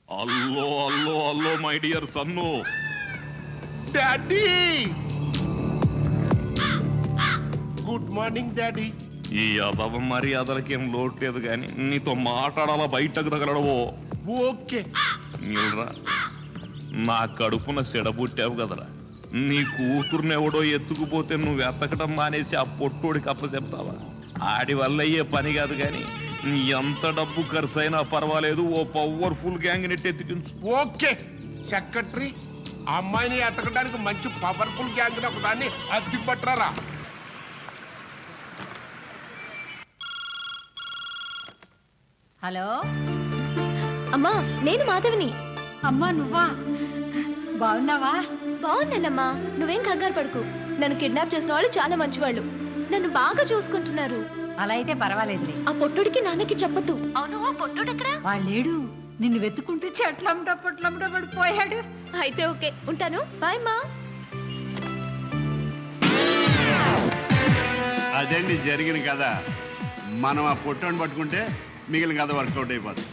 అల్లో hello hello my dear son. Daddy good morning daddy. ఈ అదవ మర్యాదలకేం లోటు లేదు కానీ నీతో మాట్లాడాలా బయటకు తగలడవో. ఓకే నీళ్ళరా, నా కడుపున సెడబుట్టావు కదరా. నీ కూతుర్నెవడో ఎత్తుకుపోతే నువ్వు ఎత్తకటం మానేసి ఆ పొట్టోడికి అప్పచెప్తావా? ఆడి వల్ల అయ్యే పని కాదు కానీ ఎంత డబ్బు ఖర్చు అయినా పర్వాలేదు, ఓ పవర్ఫుల్ గ్యాంగ్ నెట్ ఎత్తికించు. ఓకే సెక్రటరీ, అమ్మాయిని ఎతకడానికి మంచి పవర్ఫుల్ గ్యాంగ్ ఒక దాన్ని అద్దె పట్టరా. హలో అమ్మా, నేను మాధవిని. అమ్మా, నువ్వా? బాగున్నావా? బాగున్నానమ్మా, నువ్వేం కంగారు పడుకు. నన్ను కిడ్నాప్ చేసిన వాళ్ళు చాలా మంచివాళ్ళు, నన్ను బాగా చూసుకుంటున్నారు. అలా అయితే పర్వాలేదులే. ఆ పొట్టుడికి నాన్నకి చెప్పొద్దు. అవును, ఆ పొట్టుడు ఎక్కడా? వాళ్ళేడు నిన్ను వెతుకుంటూ చెట్లమ్మట పొట్లమ్మట పడిపోయాడు. అయితే ఓకే, ఉంటాను. బాయ్ మా. అదండి జరిగిన కథ. మనం ఆ పొట్టని పట్టుకుంటే మిగిలిన కథ వర్కౌట్ అయిపోతుంది.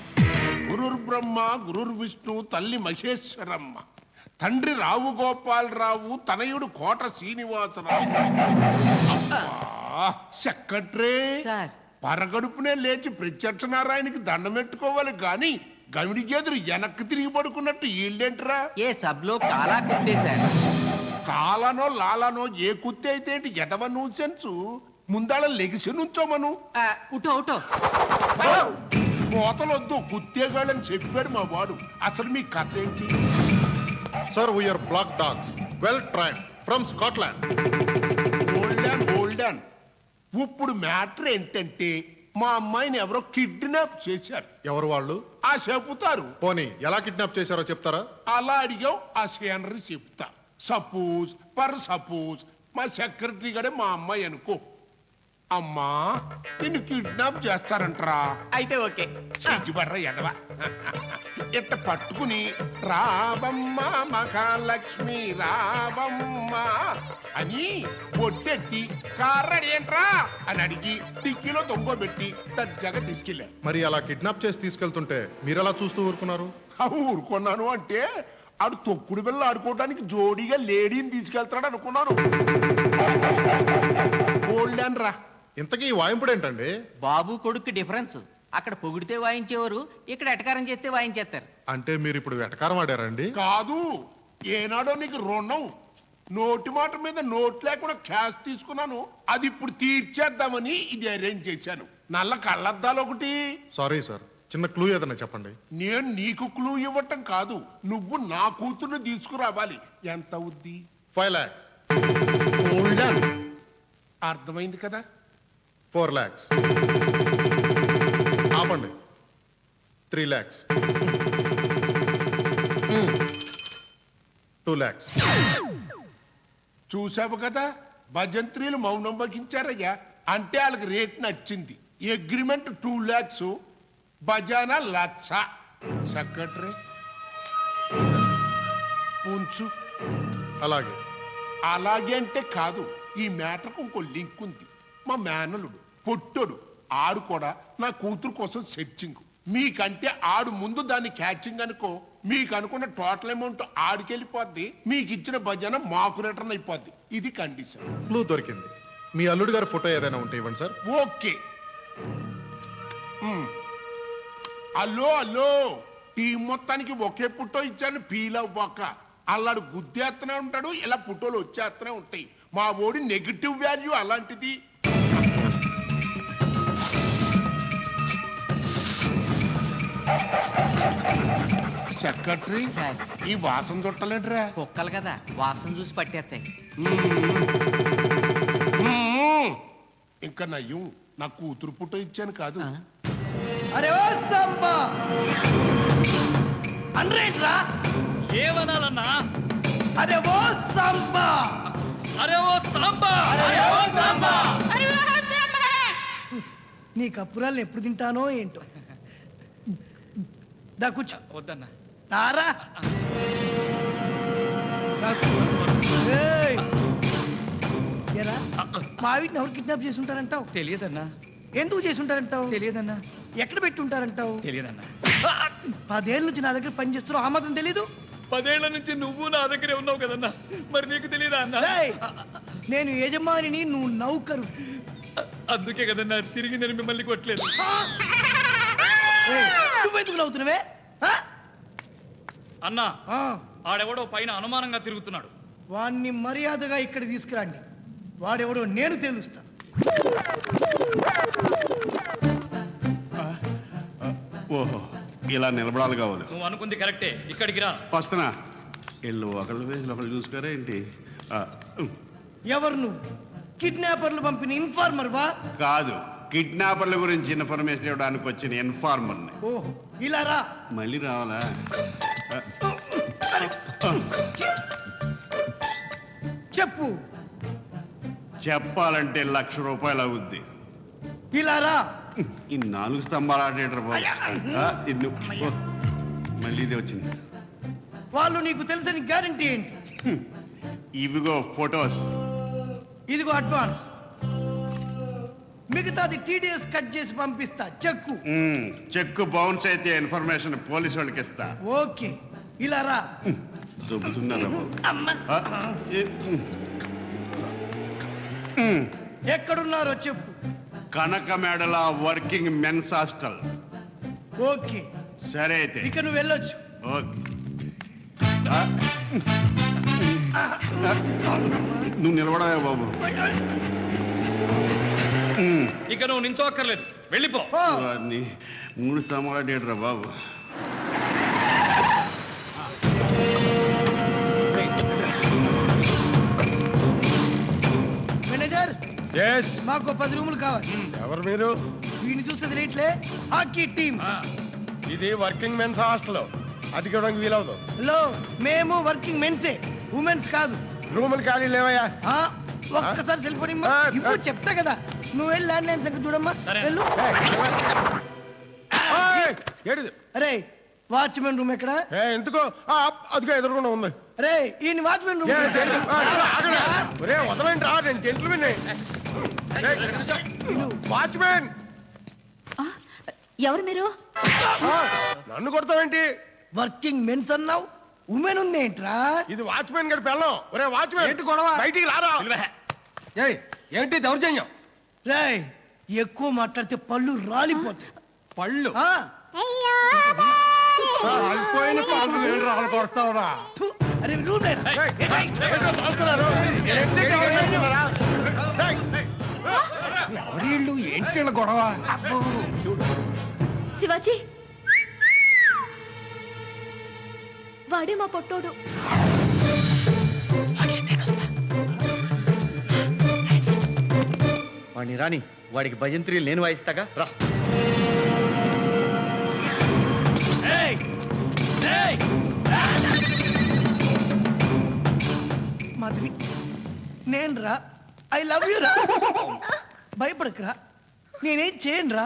గురుర్ బ్రహ్మ గురుర్ విష్ణు తల్లి మహేశ్వరమ్మ, తండ్రి రావు గోపాలరావు, తనయుడు కోట శ్రీనివాసరావు. సెక్రటరీ సార్, పరగడుపునే లేచి ప్రత్యక్ష నారాయణకి దండం పెట్టుకోవాలి గాని గమిడికి ఎదురు వెనక్కి తిరిగి పడుకున్నట్టు వీళ్ళేంట్రా? ఏ సబ్లో కాలా కుత్తే సార్. కాలానో లాలానో ఏ కుత్తి అయితే ఎదవ నూసెన్సు ముందాళ లెగిసి నుంచోమను. ఉటో ఉటో. కోతలొద్దు, కుత్తేగాళ్ళని చెప్పాడు మా వాడు. అసలు మీ కథ ఏంటి? Sir, we are black dogs, well trained, from Scotland. Hold on. ఇప్పుడు మ్యాటర్ ఏంటంటే మా అమ్మాయిని ఎవరో కిడ్నాప్ చేశారు. ఎవరు వాళ్ళు? ఆ చెబుతారు. పోనీ ఎలా కిడ్నాప్ చేశారో చెప్తారా? అలా అడిగావు, ఆ సీనరీ చెప్తా. సపోజ్ మా సెక్రటరీ గడే మా అమ్మాయి అనుకో. అమ్మా, నిన్ను కిడ్నాప్ చేస్తారంటరా. అయితే ఓకే. సిగ్గుపడ్రా ఎడవా. ఇట్ట పట్టుకుని రావమ్మ మహాలక్ష్మి రావమ్మ అని పొట్టెట్టి కార్రడేంట్రా అని అడిగి టిక్కీలో దొంగబెట్టి దర్జాగా తీసుకెళ్ళారు. మరి అలా కిడ్నాప్ చేసి తీసుకెళ్తుంటే మీరెలా చూస్తూ ఊరుకున్నారు? ఊరుకున్నాను అంటే ఆడు తొక్కుడు బిళ్ళ ఆడుకోవడానికి జోడీగా లేడీని తీసుకెళ్తాడు అనుకున్నాను. గోల్డెన్ రా. ఇంతకీ ఈ వాయింపుడు ఏంటండి? బాబు కొడుకు డిఫరెన్స్. అక్కడ పొగిడితే వాయించేవారు, ఇక్కడ ఎటకారం చేస్తే వాయించేస్తారు. అంటే మీరు ఇప్పుడు వెటకారం ఆడారండి? కాదు, ఏనాడో నీకు రుణం. నోటి మాట మీద నోట్ లేకుండా క్యాష్ తీసుకున్నాను, అది ఇప్పుడు తీర్చేద్దామని ఇది అరేంజ్ చేశాను. నల్ల కళ్ళద్దాలు ఒకటి. సారీ సార్, చిన్న క్లూ ఏదైనా చెప్పండి. నేను నీకు క్లూ ఇవ్వటం కాదు, నువ్వు నా కూతుర్ని తీసుకురావాలి. ఎంత అవుద్ది? 5 lakhs. అర్థమైంది కదా? 4 lakhs. ఆపండి. 3 lakhs. 2 lakhs. చూసావు కదా, భజంత్రీలు మౌనం వహించారయ్యా. అంటే వాళ్ళకి రేట్ నచ్చింది. Agreement 2 lakhs, బజానా 1,00,000. సెక్రటరీ ఉంచు. అలాగే. అలాగే అంటే కాదు, ఈ మ్యాటర్కు ఇంకో లింక్ ఉంది. మా మేనలుడు పొట్టోడు ఆడు కూడా నా కూతురు కోసం సెర్చింగ్. మీకంటే ఆడు ముందు దాన్ని క్యాచింగ్ అనుకో, మీకు అనుకున్న టోటల్ అమౌంట్ ఆడికెళ్ళిపోద్ది, మీకు ఇచ్చిన భజన మాకు రిటర్న్ అయిపోద్ది. ఇది కండిషన్. క్లూ దొరికింది. మీ అల్లుడు గారి ఫోటో ఏదైనా ఉంటే ఇవ్వండి సార్. ఓకే. అల్లో టీం మొత్తానికి ఒకే పుట్టో ఇచ్చాను, ఫీల్ అవ్వక. అల్లాడు గుద్దేస్తూనే ఉంటాడు, ఇలా పుట్టోలు వచ్చేస్తూనే ఉంటాయి. మా ఓడి నెగిటివ్ వాల్యూ అలాంటిది. సెక్రటరీ సార్, ఈ వాసన చుట్టలేట్రా. కుక్కలు కదా, వాసన చూసి పట్టేస్తాయి. ఇంకా నయ్యం, నా కూతురు పుట్టో ఇచ్చాను కాదు. అరే ఓ సంబా అన్రేట్రా ఏమనాలన్నా? అరే ఓ సంబా అరే ఓ సాంబా! నీ కప్పురాలు ఎప్పుడు తింటానో ఏంటో. దా కూర్చో. వద్దన్నా. రారా. ఏయ్. ఏరా, మా వీటిని ఎవరు కిడ్నాప్ చేసి ఉంటారంటావు? తెలియదన్నా. ఎందుకు చేసి ఉంటారంటావు? తెలియదన్నా. ఎక్కడ పెట్టి ఉంటారంటావు? తెలియదన్నా. 10 ఏళ్ళ నుంచి నా దగ్గర పని చేస్తున్నావు, ఆ మాత్రం తెలీదు? 10 ఏళ్ల నుంచి నువ్వు నా దగ్గరే ఉన్నావు కదన్నా, మరి నీకు తెలియదా అన్న? రేయ్, నేను యజమానిని, నువ్వు నౌకరు. అందుకే కదన్నా తిరిగి నేను మిమ్మల్ని కొట్టలేదు. రేయ్, నువ్వెందుకు నవ్వుతున్నావే? ఆ? అన్నా ఆ, ఆడెవడో పైన అనుమానంగా తిరుగుతున్నాడు. వాణ్ణి మర్యాదగా ఇక్కడ తీసుకురండి. వాడెవడో నేను తెలుస్తా. ఓహో, ఇలా నిలబడాలి కావాలి. నువ్వు అనుకుంది కరెక్టే, ఇక్కడికి రా. వస్తున్నా. ఇల్లు ఒకళ్ళు వేసి ఒకళ్ళు చూసుకోరా ఏంటి? ఎవరు నువ్వు? కిడ్నాపర్లు పంపిన ఇన్ఫార్మర్ వా? కాదు, కిడ్నాపర్ల గురించి ఇన్ఫర్మేషన్ ఇవ్వడానికి వచ్చిన ఇన్ఫార్మర్ని. ఓహో, ఇలా రా. మళ్ళీ రావాలా? చెప్పు. చెప్పాలంటే ₹1,00,000 అవుద్ది. ఇలా రా. ఈ 4 స్తంభాలు ఆడేటర్ బాబు. మళ్ళీ ఇది వచ్చింది. వాళ్ళు నీకు తెలుసని గ్యారంటీ ఏంటి? ఇవిగో ఫొటోస్. ఇదిగో అడ్వాన్స్. మిగతాది TDS కట్ చేసి పంపిస్తా. చెక్కు. చెక్కు బౌన్స్ అయితే ఇన్ఫర్మేషన్ పోలీసు వాళ్ళకి ఇస్తా. ఓకే, ఇలా రా. దొబ్బుతున్నారా బాబు? ఎక్కడున్నారో చెప్పు. Kanakamedala working men's hostel. Okay, సరే అయితే ఇక నువ్వు వెళ్ళొచ్చు. ఓకే. నువ్వు నిలబడవా బాబు? ఇక నువ్వు నించోక్కర్లేదు, వెళ్ళిపో. వాడిని 3 స్తంభాలు ఆడేటరా బాబు. మేనేజర్, మాకు 10 రూములు కావాలి. ఎవరు మీరు? వీడిని చూస్తే తెలియట్లే, హాకీ టీం. ఇది వర్కింగ్ మెన్స్ హాస్టల్, అది కూడా వీలవుతుంది. హలో, మేము వర్కింగ్ మెన్సే, ఉమెన్స్ కాదు. రూములు ఖాళీ లేవయ్యా? ఆ, ఒక్కసారి సెల్ ఫోన్ ఇప్పుడు చెప్తా కదా. నువ్వు వెళ్ళి ల్యాండ్ లైన్ సంగతి చూడమ్మా. వెళ్ళు. ఏడిది? అరే, వాచ్మెన్ రూమ్ ఎక్కడ? ఎందుకో అదిగో ఎదురుకుండా ఉంది. అరే, ఈయన వాచ్మెన్ రూమ్. ఒరే వదలండి రా, నేను జెంట్లుమెన్. వాచ్మెన్. ఎవరు మీరు? నన్ను కొడతావేంటి? వర్కింగ్ మెన్స్ అన్నావు, ఉమెన్ ఉంది ఏంట్రా? ఇది వాచ్మెన్ గడి పెళ్ళం. ఒరే వాచ్మెన్, ఏంటి గొడవ? బయటికి రారా. ఏంటి దౌర్జన్యం? రేయ్, ఎక్కువ మాట్లాడితే పళ్ళు రాలిపోతాయి. పళ్ళు ఆ, అయిపోయిన పాలు నేను రాళ్ళు కొడతావురా. థు, అరే రూమ్ లేరా? ఎవరిళ్ళు ఏంటి వీళ్ళ గొడవ? శివాజీ, వాడే మా పొట్టోడు. వాడిని రాని, వాడికి భజంత్రీలు నేను వాయిస్తాగా. రా. మాధవి, నేను రా. ఐ లవ్ యూ రా. భయపడకురా, నేనేం చేయను రా.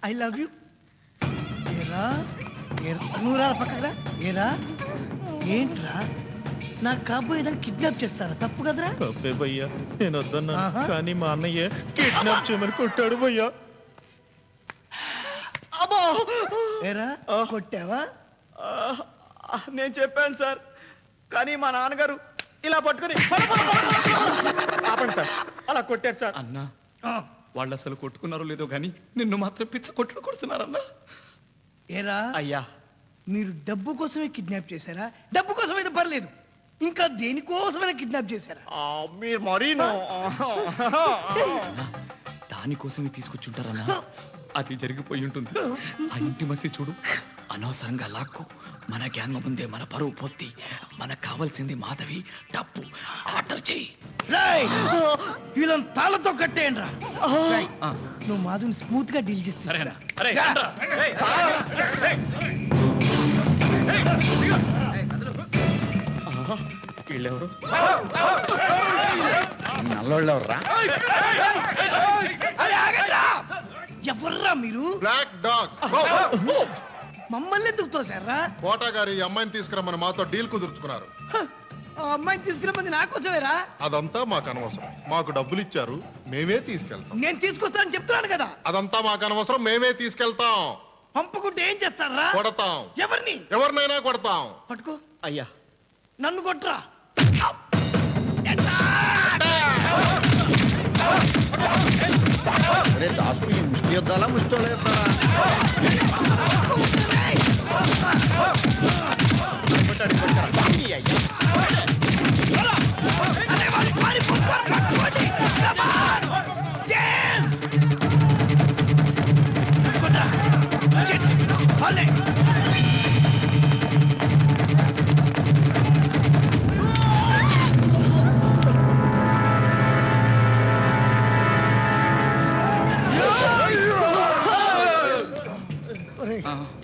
I love you. ఏరా, నువ్వు రా పక్కకు రా. ఏరా, ఏంట్రా, నా కాబోయేదాన్ని కిడ్నాప్ చేస్తారా? తప్పు కదరా? తప్పే భయ్యా, నేను వద్దన్నా. ఆహా. కానీ మా అన్నయ్య కిడ్నాప్ చేయమని కొట్టాడు భయ్యా. ఏరా, కొట్టావా? నేను చెప్పాను సార్, కానీ మా నాన్నగారు ఇలా పట్టుకుని ఆపండి సార్, అలా కొట్టారు సార్. అన్నా, వాళ్ళు అసలు కొట్టుకున్నారో లేదో గాని నిన్ను మాత్రం పిచ్చ కొట్టుడు కొడుతున్నారన్నా. ఏరా, అయ్యా, మీరు డబ్బు కోసమే కిడ్నాప్ చేశారా? డబ్బు కోసం అయితే పర్లేదు, ఇంకా దేనికోసమైనా కిడ్నాప్ చేశారా? మీరు మరీ దానికోసమే తీసుకొచ్చుంటారన్నా. అది జరిగిపోయి ఉంటుంది. ఆ ఇంటి మసి చూడు, అనవసరంగా లాక్కు మన గ్యాంగ్ ముందే మన పరువు పొత్తి. మనకు కావాల్సింది మాధవి, డబ్బు. ఆర్డర్ చెయ్యి. వీళ్ళని తాళతో కట్టేయండి రా. నువ్వు మాధుని స్మూత్ గా డీల్ చేస్తా. వీళ్ళెవరు? నల్లోళ్ళు ఎవర్రా? ఎవర్రా మీరు? Black dogs. మమ్మల్ని ఎందుకు తోసారా? కోట గారి ఈ అమ్మాయిని తీసుకురమ్మని మాతో డీల్ కుదుర్చుకున్నారు. ఆ అమ్మాయిని తీసుకురమంది నాకోసమేరా? అదంతా మాకు అనవసరం. మాకు డబ్బులు ఇచ్చారు, మేమే తీసుకెళ్తాం. నేను తీసుకొస్తానని చెప్తున్నాను కదా. అదంతా మాకు అనవసరం, మేమే తీసుకెళ్తాం. పంపుకుంటే ఏం చేస్తారా? కొడతాం. ఎవరిని? ఎవరినైనా కొడతాం. పట్టుకో. అయ్యా నన్ను కొట్రా. దాసు ఈ ముష్టి యుద్ధాలా ముష్టి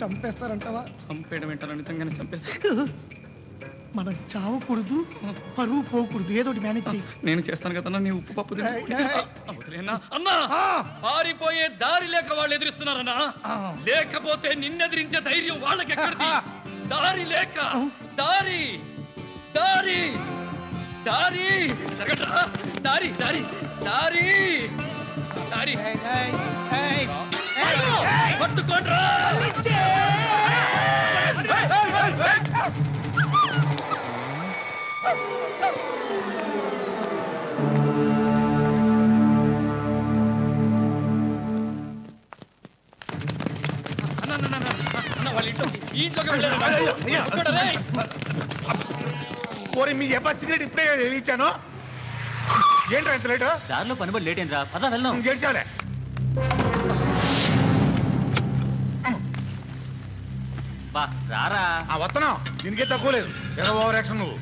చంపేస్తారంటవా? చంపేయడం ఏంటన్నా, నిజంగానే చంపేస్తా. మనం చావకూడదు, పరువు పోకూడదు. ఏదో ఒకటి మేనేజ్ చెయ్యి. నేను చేస్తాను కదన్నా, నీ ఉప్పు పప్పు తిను. ఏయ్, ఏయ్. వదిలేనా? అన్నా పారిపోయే దారి లేక వాళ్ళు ఎదిరిస్తున్నారన్నా, లేకపోతే నిన్నెదిరించే ధైర్యం వాళ్ళకి ఎక్కడిది? దారి లేక దారి దారి దారి జరగట్రా. దారి దారి దారి దారి పట్టుకోండ్రా. మీ చెప్పా సిగరెట్ ఇప్పుడే ఇచ్చాను. ఏంట్రా ఎంత లేటు? దారిలో పనిబడి లేట్ ఏంద్రా, పద వెళ్దాం. గెలిచావులే. బా రారా. ఆ వస్తున్నాం, దీనికే తక్కువ లేదు. ఏదో ఓవర్ యాక్షన్ నువ్వు.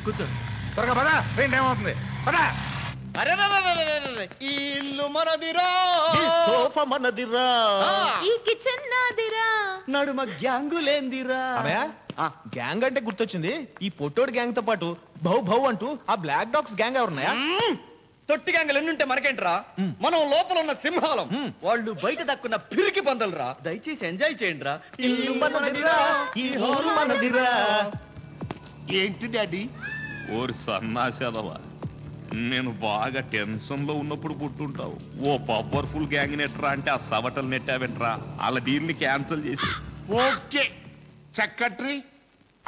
కూర్చో. త్వరగా పదా, ట్రైన్ టైం అవుతుంది. పదా. అరే ఈ ఇల్లు మనదిరా, ఈ సోఫా మనదిరా, ఈ కిచెన్ నాదిరా, నడుమ గ్యాంగు లేందిరా. గ్యాంగ్ అంటే గుర్తొచ్చింది. ఈ పొట్టోడు గ్యాంగ్ తో పాటు భౌ భౌ అంటూ ఆ బ్లాక్ డాగ్స్ గ్యాంగ్ ఎవరున్నాయా? తొట్టి గ్యాంగులు ఎన్నుంటే మనకేంట్రా, మనం లోపల ఉన్న సింహాలం, వాళ్ళు బయట దక్కున్న పిరికి పందలరా. దయచేసి ఎంజాయ్ చేయండిరా. ఇల్లు మనదిరా, ఈ హోరు మనదిరా. ఏంటి డాడీ? ఓరి సన్నాసేదవా, నేను బాగా టెన్షన్ లో ఉన్నప్పుడు పుట్టుంటావు. ఓ పవర్ఫుల్ గ్యాంగ్ నెట్రా అంటే ఆ సవటలు నెట్టావెంట్రా. వాళ్ళ డీల్ ని క్యాన్సిల్ చేసి. ఓకే సెక్రటరీ,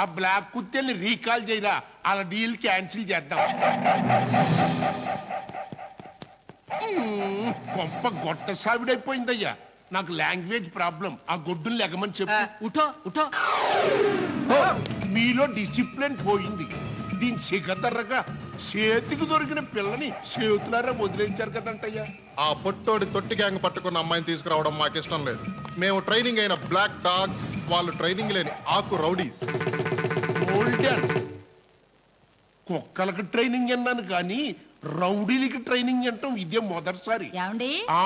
ఆ బ్లాక్ కుత్తెల్ని రీకాల్ చేయరా, అలా డీల్ క్యాన్సిల్ చేద్దాం. గొప్ప గొట్ట సావిడైపోయిందయ్యా. నాకు లాంగ్వేజ్ ప్రాబ్లం. ఆ గొడ్డుని లెగమని చెప్పు. ఉఠో ఉఠో. మీలో డిసిప్లిన్ పోయింది. దీని సిగదర్రగా చేతికి దొరికిన పిల్లని చేతులారా వదిలేంచారు కదంటయ్యా. ఆ పొట్టోడి తొట్టి గ్యాంగ్ పట్టుకున్న అమ్మాయిని తీసుకురావడం మాకు ఇష్టం లేదు. మేము ట్రైనింగ్ అయిన బ్లాక్ డాగ్స్, వాళ్ళు ట్రైనింగ్ లేని ఆకు రౌడీస్. గోల్డెన్ కుక్కలకు ట్రైనింగ్ అన్నాను కానీ రౌడీలకి ట్రైనింగ్ అంటాం ఇదే మొదటిసారి. ఏమండి, ఆ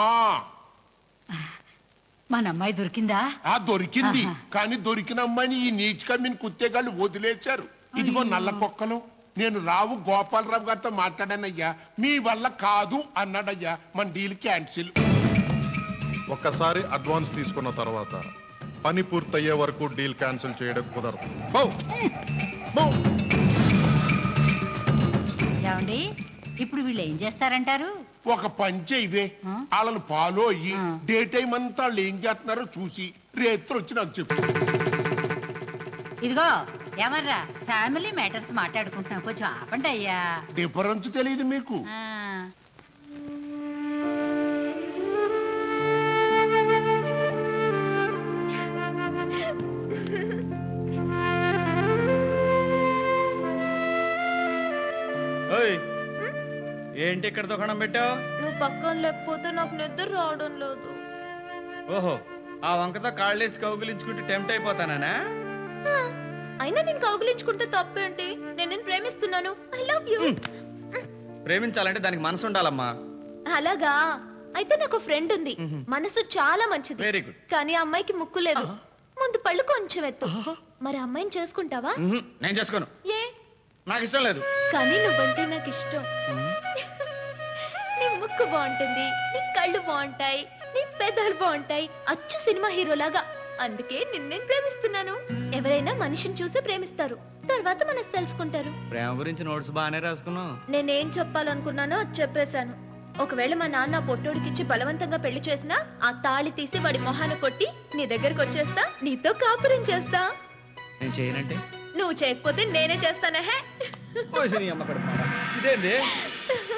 మన అమ్మాయి దొరికిందా? ఆ దొరికింది. కానీ దొరికిన అమ్మాయిని ఈ నీచ్ కమ్మిన కుత్తేగాళ్ళు వదిలేశారు. ఇదిగో నల్ల కుక్కలు. నేను రావు గోపాలరావు గారితో మాట్లాడానయ్యా. మీ వల్ల కాదు అన్నాడయ్యా. మన డీల్ క్యాన్సిల్. ఒక్కసారి అడ్వాన్స్ తీసుకున్న తర్వాత పని పూర్తయ్యే వరకు డీల్ క్యాన్సిల్ చేయడం కుదరదు. ఏమండి, ఇప్పుడు వీళ్ళు ఏం చేస్తారంటారు? ఒక పని చేయవే, వాళ్ళని ఫాలో అయ్యి డే టైం అంతా వాళ్ళు ఏం చేస్తున్నారో చూసి రేత్రి వచ్చి నాకు చెప్పు. ఇదిగో ఎవర్రా, ఫ్యామిలీ మ్యాటర్స్ మాట్లాడుకుంటున్నాం, కొంచెం ఆపండి అయ్యా. డిఫరెన్స్ తెలియదు మీకు. ఆ, ఏంటి ఇక్కడ దుకాణం పెట్టావు? నువ్వు పక్కన లేకపోతే నాకు నిద్ర రావడం లేదు. ఓహో, ఆ వంకతో కాళ్ళేసి కౌగిలించుకుంటూ టెంప్ట్ అయిపోతానా? అయినా నేను కౌగిలించుకుంటే తప్పేంటి? నేను నిన్ను ప్రేమిస్తున్నాను. I love you. ప్రేమించాలంటే దానికి మనసు ఉండాలమ్మా. అలాగా? అయితే నాకు ఫ్రెండ్ ఉంది, మనసు చాలా మంచిది. Very good. కానీ ఆ అమ్మాయికి ముక్కు లేదు, ముందు పళ్ళు కొంచెం ఎత్తు. మరి అమ్మాయిని చేసుకుంటావా? నేను చేసుకోను, ఏ? నాకు ఇష్టం లేదు. కానీ నువ్వంటే నాకు ఇష్టం. నీ ముక్కు బాగుంటుంది, నీ కళ్ళు బాగుంటాయి, నీ పెదాలు బాగుంటాయి, అచ్చు సినిమా హీరోలాగా. అందుకే నిన్నే ప్రేమిస్తున్నాను. ఎవరైనా మనిషిని చూసి ప్రేమిస్తారు, తర్వాత మనసు తెలుసుకుంటారు. ప్రేమ గురించి నోట్స్ బాగానే రాసుకున్నావు. నేనేం చెప్పాలనుకున్నానో అది చెప్పేశాను. ఒకవేళ మా నాన్న ఆ పొట్టోడికిచ్చి బలవంతంగా పెళ్లి చేసినా ఆ తాళి తీసి వాడి మొహాన కొట్టి నీ దగ్గరకు వచ్చేస్తా, నీతో కాపురం చేస్తా. నేను చేయనంటే నువ్వు చేయకపోతే నేనే చేస్తానా? హే పోసి నీ అమ్మ కడుపు. ఇదేంది